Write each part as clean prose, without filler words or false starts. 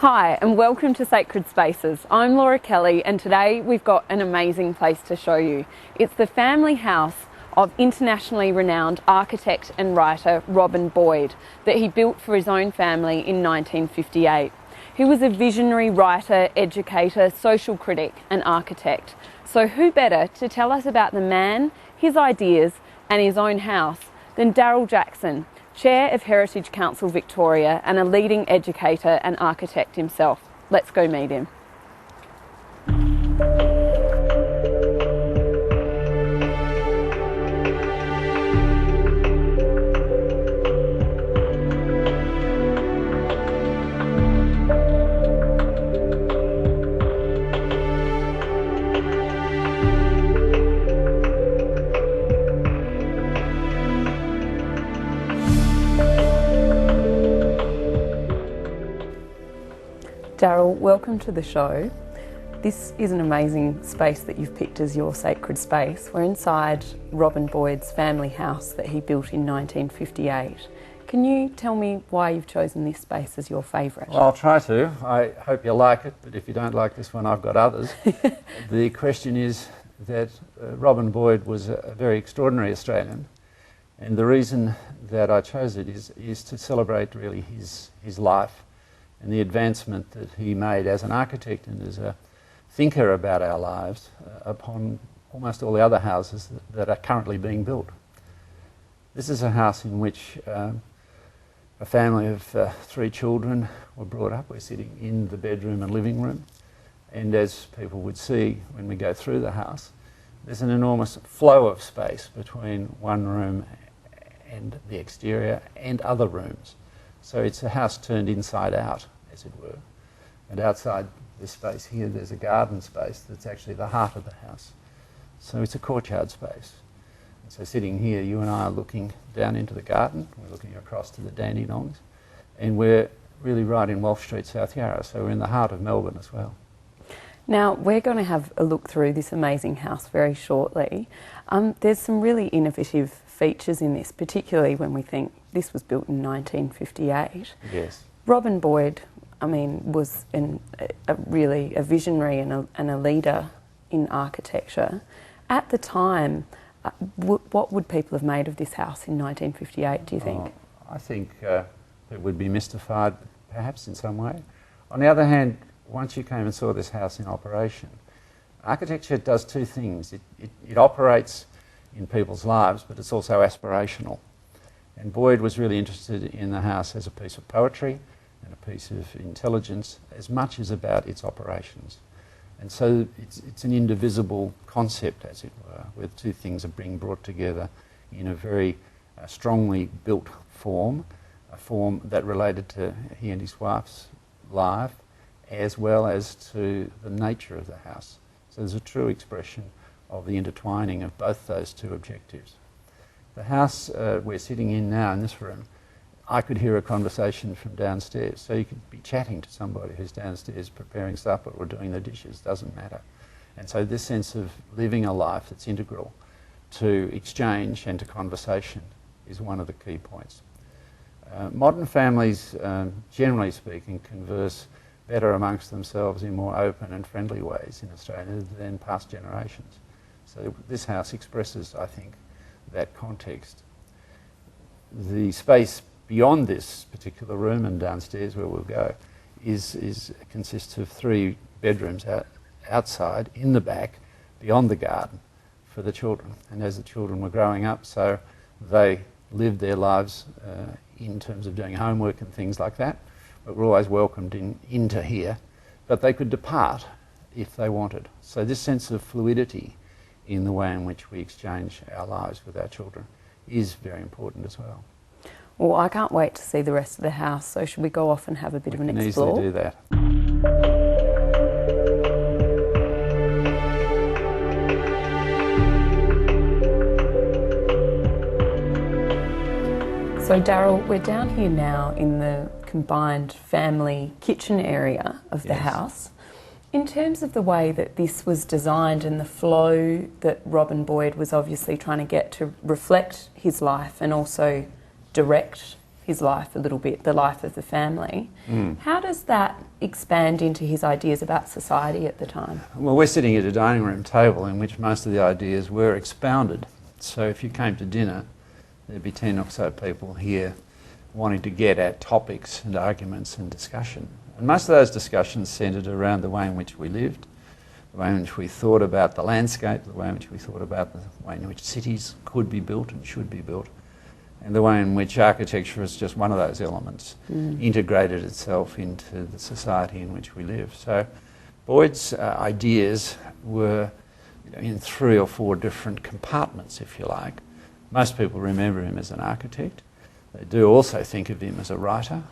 Hi and welcome to Sacred Spaces. I'm Laura Kelly and today we've got an amazing place to show you. It's the family house of internationally renowned architect and writer Robin Boyd that he built for his own family in 1958. He was a visionary writer, educator, social critic and architect. So who better to tell us about the man, his ideas and his own house than Daryl Jackson, Chair of Heritage Council Victoria and a leading educator and architect himself. Let's go meet him. Daryl, welcome to the show. This is an amazing space that you've picked as your sacred space. We're inside Robin Boyd's family house that he built in 1958. Can you tell me why you've chosen this space as your favourite? Well, I'll try to. I hope you like it, but if you don't like this one, I've got others. The question is that Robin Boyd was a very extraordinary Australian, and the reason that I chose it is to celebrate really his life and the advancement that he made as an architect and as a thinker about our lives upon almost all the other houses that are currently being built. This is a house in which a family of 3 children were brought up. We're sitting in the bedroom and living room, and as people would see when we go through the house, there's an enormous flow of space between one room and the exterior and other rooms. So it's a house turned inside out, as it were. And outside this space here, there's a garden space that's actually the heart of the house. So it's a courtyard space. And so sitting here, you and I are looking down into the garden. We're looking across to the Dandenongs. And we're really right in Walsh Street, South Yarra. So we're in the heart of Melbourne as well. Now, we're going to have a look through this amazing house very shortly. There's some really innovative features in this, particularly when we think this was built in 1958. Yes. Robin Boyd, I mean, was really a visionary and a leader in architecture. At the time, what would people have made of this house in 1958, do you think? I think it would be mystified, perhaps, in some way. On the other hand, once you came and saw this house in operation, architecture does 2 things. It operates in people's lives, but it's also aspirational. And Boyd was really interested in the house as a piece of poetry and a piece of intelligence as much as about its operations. And so it's an indivisible concept, as it were, where 2 things are being brought together in a very strongly built form, a form that related to he and his wife's life, as well as to the nature of the house. So there's a true expression of the intertwining of both those 2 objectives. The house we're sitting in now in this room, I could hear a conversation from downstairs. So you could be chatting to somebody who's downstairs preparing supper or doing the dishes, doesn't matter. And so this sense of living a life that's integral to exchange and to conversation is one of the key points. Modern families, generally speaking, converse better amongst themselves in more open and friendly ways in Australia than past generations. So this house expresses, I think, that context. The space beyond this particular room and downstairs where we'll go consists of 3 bedrooms outside in the back beyond the garden for the children. And as the children were growing up, so they lived their lives in terms of doing homework and things like that, but were always welcomed into here, but they could depart if they wanted. So this sense of fluidity in the way in which we exchange our lives with our children is very important as well. Well, I can't wait to see the rest of the house, so should we go off and have a bit of an explore? We can easily do that. So Daryl, we're down here now in the combined family kitchen area of the house. In terms of the way that this was designed and the flow that Robin Boyd was obviously trying to get to reflect his life and also direct his life a little bit, the life of the family. How does that expand into his ideas about society at the time? Well, we're sitting at a dining room table in which most of the ideas were expounded. So if you came to dinner, there'd be 10 or so people here wanting to get at topics and arguments and discussion. And most of those discussions centred around the way in which we lived, the way in which we thought about the landscape, the way in which we thought about the way in which cities could be built and should be built, and the way in which architecture is just one of those elements, integrated itself into the society in which we live. So Boyd's ideas were in 3 or 4 different compartments, if you like. Most people remember him as an architect. They do also think of him as a writer,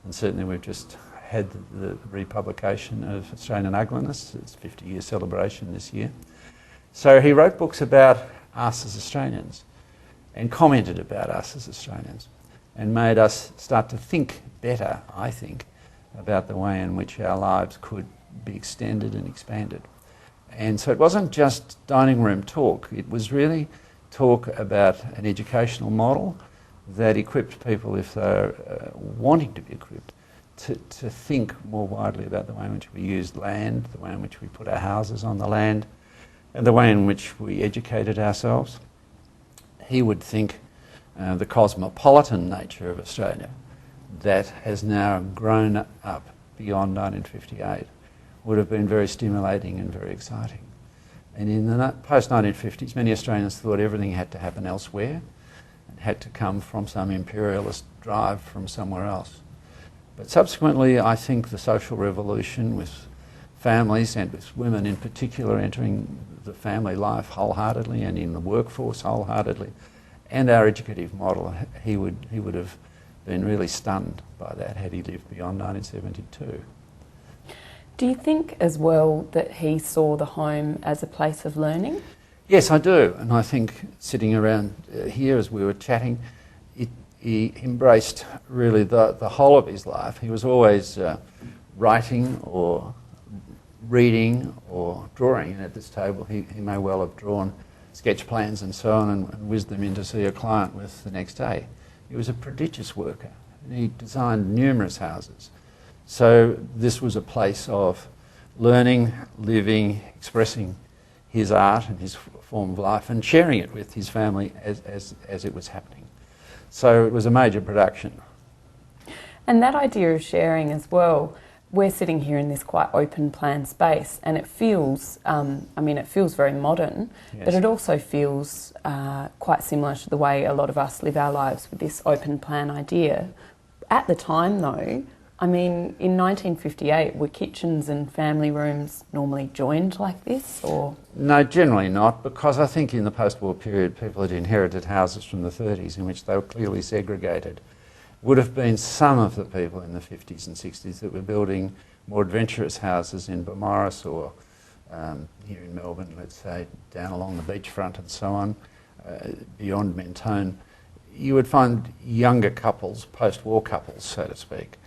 and certainly we've just had the republication of Australian Ugliness, its 50-year celebration this year. So he wrote books about us as Australians and commented about us as Australians and made us start to think better, I think, about the way in which our lives could be extended and expanded. And so it wasn't just dining room talk, it was really talk about an educational model that equipped people, if they're wanting to be equipped, to think more widely about the way in which we used land, the way in which we put our houses on the land, and the way in which we educated ourselves. He would think the cosmopolitan nature of Australia that has now grown up beyond 1958 would have been very stimulating and very exciting. And in the post-1950s, many Australians thought everything had to happen elsewhere and had to come from some imperialist drive from somewhere else. But subsequently, I think the social revolution, with families and with women in particular entering the family life wholeheartedly and in the workforce wholeheartedly, and our educative model, he would have been really stunned by that had he lived beyond 1972. Do you think as well that he saw the home as a place of learning? Yes, I do. And I think sitting around here as we were chatting, he embraced really the whole of his life. He was always writing or reading or drawing. And at this table, he may well have drawn sketch plans and so on and whizzed them in to see a client with the next day. He was a prodigious worker. And he designed numerous houses. So this was a place of learning, living, expressing his art and his form of life and sharing it with his family as it was happening. So it was a major production. And that idea of sharing as well, we're sitting here in this quite open plan space and it feels, it feels very modern, yes, but it also feels quite similar to the way a lot of us live our lives with this open plan idea. At the time though, in 1958, were kitchens and family rooms normally joined like this, or? No, generally not, because I think in the post-war period, people had inherited houses from the 30s in which they were clearly segregated. Would have been some of the people in the 50s and 60s that were building more adventurous houses in Beaumaris or here in Melbourne, let's say, down along the beachfront and so on, beyond Mentone. You would find younger couples, post-war couples, so to speak,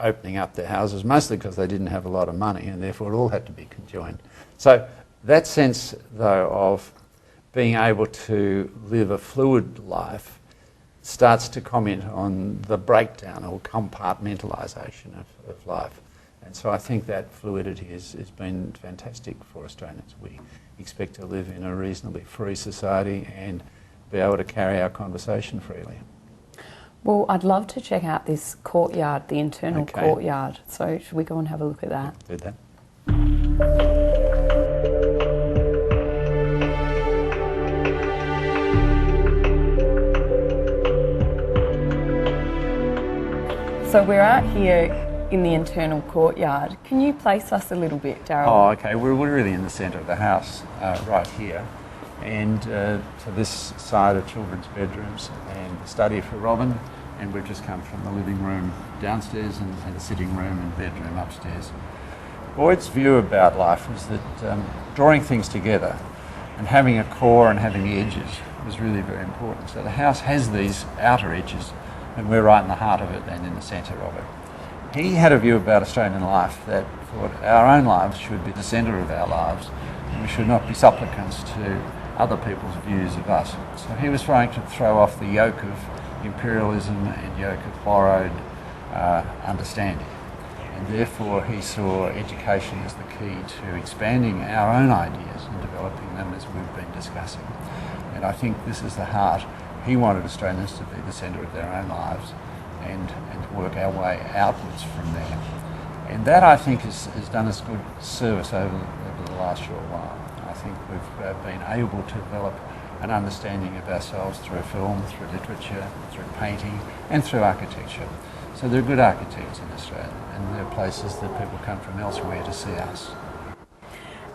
opening up their houses, mostly because they didn't have a lot of money and therefore it all had to be conjoined. So that sense, though, of being able to live a fluid life starts to comment on the breakdown or compartmentalisation of life. And so I think that fluidity has been fantastic for Australians. We expect to live in a reasonably free society and be able to carry our conversation freely. Well, I'd love to check out this courtyard, the internal courtyard. So should we go and have a look at that? Do that. So we're out here in the internal courtyard. Can you place us a little bit, Darryl? Oh, okay. We're really in the centre of the house, right here. And to this side are children's bedrooms and the study for Robin. And we've just come from the living room downstairs and the sitting room and bedroom upstairs. Boyd's view about life was that drawing things together and having a core and having the edges was really very important. So the house has these outer edges and we're right in the heart of it and in the centre of it. He had a view about Australian life that thought our own lives should be the centre of our lives and we should not be supplicants to other people's views of us. So he was trying to throw off the yoke of imperialism and yoke of borrowed understanding. And therefore he saw education as the key to expanding our own ideas and developing them as we've been discussing. And I think this is the heart. He wanted Australians to be the centre of their own lives and work our way outwards from there. And that, I think, has done us good service over the last short while. I think we've been able to develop an understanding of ourselves through film, through literature, through painting and through architecture. So there are good architects in Australia, and there are places that people come from elsewhere to see us.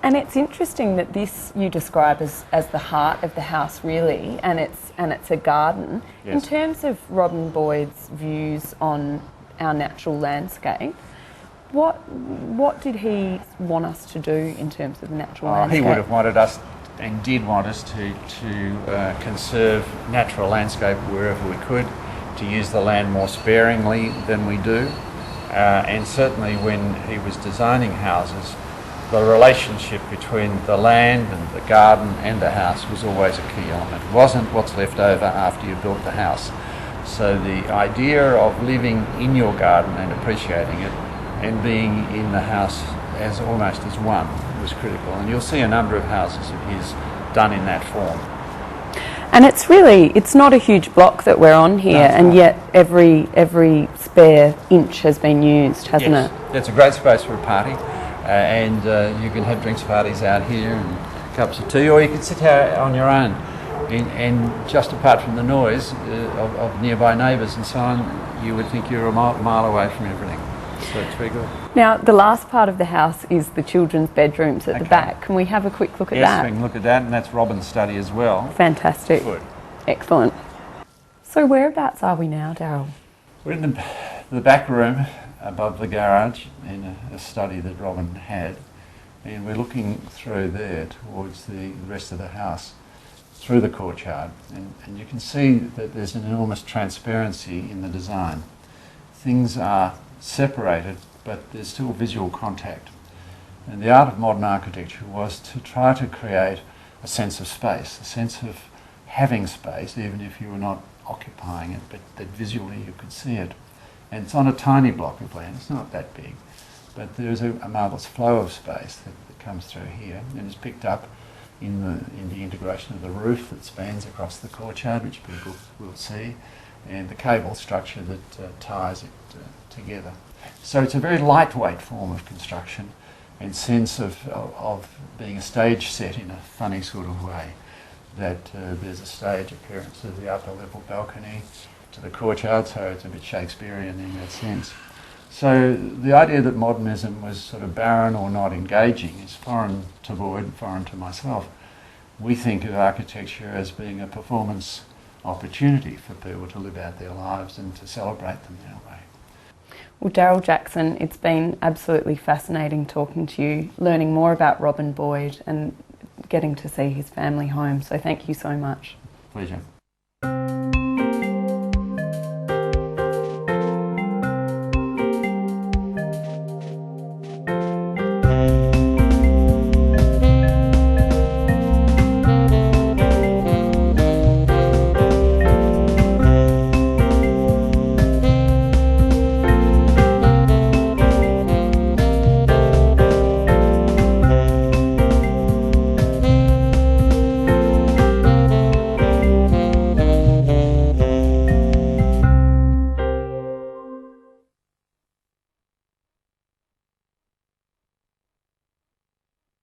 And it's interesting that this you describe as the heart of the house, really, and it's a garden. Yes. In terms of Robin Boyd's views on our natural landscape, what did he want us to do in terms of the natural landscape? He would have wanted us, and did want us, to conserve natural landscape wherever we could, to use the land more sparingly than we do, and certainly when he was designing houses, the relationship between the land and the garden and the house was always a key element. It wasn't what's left over after you built the house. So the idea of living in your garden and appreciating it and being in the house as almost as one was critical. And you'll see a number of houses of his done in that form. And it's not a huge block that we're on here, No, and yet every spare inch has been used, hasn't it? It's a great space for a party, and you can have drinks parties out here and cups of tea, or you can sit out on your own. And just apart from the noise of nearby neighbours and so on, you would think you're a mile away from everything. So it's very good. Now, the last part of the house is the children's bedrooms at the back. Can we have a quick look at that? Yes, we can look at that, and that's Robin's study as well. Fantastic. Good. Excellent. So whereabouts are we now, Daryl? We're in the back room above the garage in a study that Robin had, and we're looking through there towards the rest of the house, through the courtyard, and you can see that there's an enormous transparency in the design. Things are separated, but there's still visual contact. And the art of modern architecture was to try to create a sense of space, a sense of having space, even if you were not occupying it, but that visually you could see it. And it's on a tiny block of land, it's not that big, but there's a marvellous flow of space that comes through here and is picked up in the integration of the roof that spans across the courtyard, which people will see, and the cable structure that ties it together. So it's a very lightweight form of construction and sense of being a stage set in a funny sort of way, that there's a stage appearance of the upper level balcony to the courtyard, so it's a bit Shakespearean in that sense. So the idea that modernism was sort of barren or not engaging is foreign to Boyd, foreign to myself. We think of architecture as being a performance opportunity for people to live out their lives and to celebrate them that way. Well, Daryl Jackson, it's been absolutely fascinating talking to you, learning more about Robin Boyd and getting to see his family home. So thank you so much. Pleasure.